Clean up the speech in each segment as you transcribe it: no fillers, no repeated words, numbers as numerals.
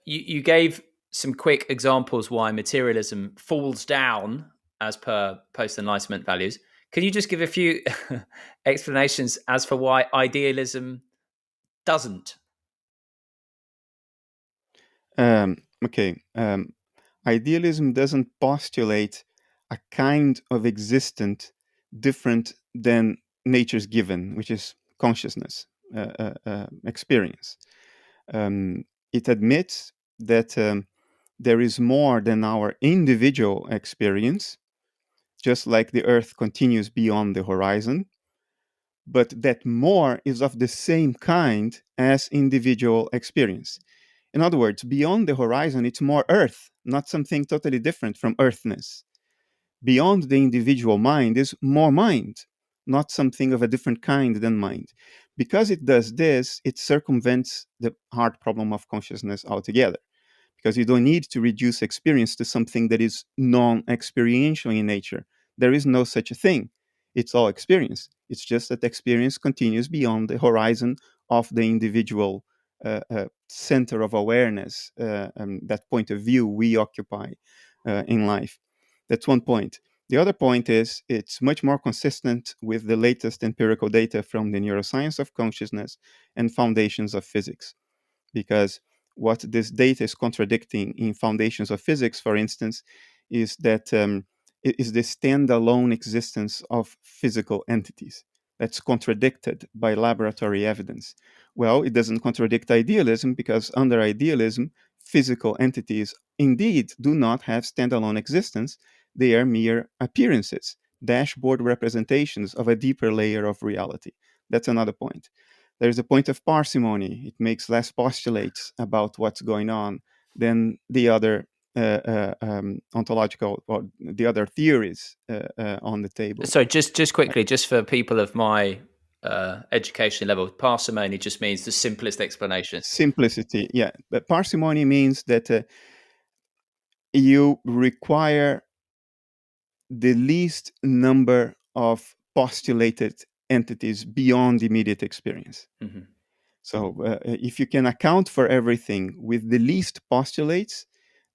you gave some quick examples why materialism falls down as per post-Enlightenment values. Can you just give a few explanations as for why idealism doesn't? Okay. Idealism doesn't postulate a kind of existence different than nature's given, which is consciousness, experience. Um, it admits that there is more than our individual experience, just like the earth continues beyond the horizon, but that more is of the same kind as individual experience. In other words, beyond the horizon, it's more earth, not something totally different from earthness. Beyond the individual mind is more mind, not something of a different kind than mind. Because it does this, it circumvents the hard problem of consciousness altogether. Because you don't need to reduce experience to something that is non experiential in nature. There is no such a thing. It's all experience. It's just that experience continues beyond the horizon of the individual center of awareness, that point of view we occupy in life. That's one point. The other point is it's much more consistent with the latest empirical data from the neuroscience of consciousness and foundations of physics. Because what this data is contradicting in foundations of physics, for instance, is that is the standalone existence of physical entities. That's contradicted by laboratory evidence. Well, it doesn't contradict idealism because under idealism, physical entities indeed do not have standalone existence. They are mere appearances, dashboard representations of a deeper layer of reality. That's another point. There's a point of parsimony. It makes less postulates about what's going on than the other ontological or the other theories on the table. So just quickly, just for people of my education level, parsimony just means the simplest explanation. Simplicity, yeah. But parsimony means that you require the least number of postulated entities beyond immediate experience. Mm-hmm. So if you can account for everything with the least postulates,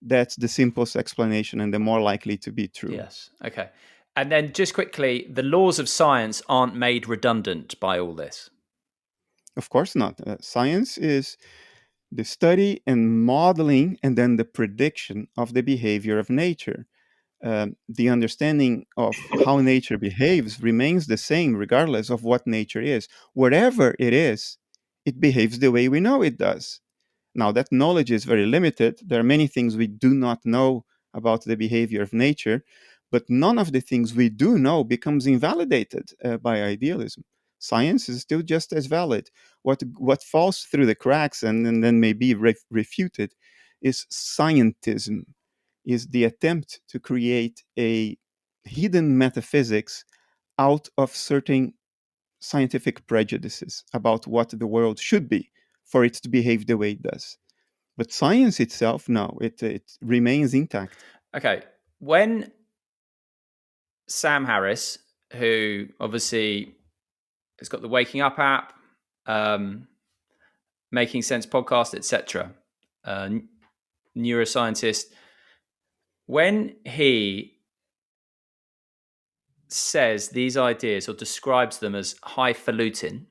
that's the simplest explanation and the more likely to be true. Yes. Okay. And then just quickly, the laws of science aren't made redundant by all this. Of course not. Science is the study and modeling and then the prediction of the behavior of nature. The understanding of how nature behaves remains the same regardless of what nature is. Whatever it is, it behaves the way we know it does. Now, that knowledge is very limited. There are many things we do not know about the behavior of nature, but none of the things we do know becomes invalidated by idealism. Science is still just as valid. What falls through the cracks and then may be refuted is scientism, is the attempt to create a hidden metaphysics out of certain scientific prejudices about what the world should be for it to behave the way it does. But science itself, no, it remains intact. Okay. When Sam Harris, who obviously has got the Waking Up app, um, Making Sense podcast, etc., neuroscientist, when he says these ideas or describes them as highfalutin,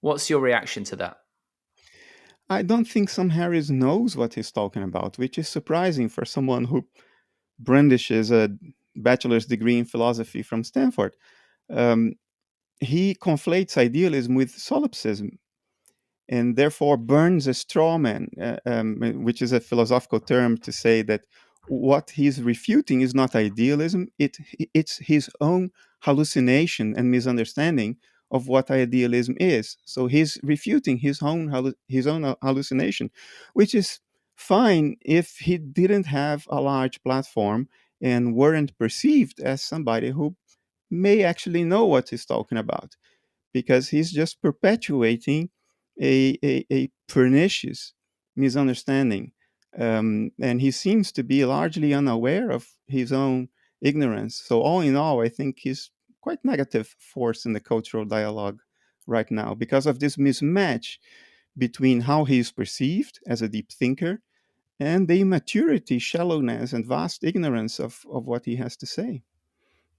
what's your reaction to that? I don't think Sam Harris knows what he's talking about, which is surprising for someone who brandishes a bachelor's degree in philosophy from Stanford. Um, he conflates idealism with solipsism and therefore burns a straw man, which is a philosophical term to say that what he's refuting is not idealism, it's his own hallucination and misunderstanding of what idealism is. So he's refuting his own hallucination, which is fine if he didn't have a large platform and weren't perceived as somebody who may actually know what he's talking about, because he's just perpetuating a pernicious misunderstanding. And he seems to be largely unaware of his own ignorance. So, all in all, I think he's quite negative force in the cultural dialogue right now because of this mismatch between how he is perceived as a deep thinker and the immaturity, shallowness, and vast ignorance of what he has to say.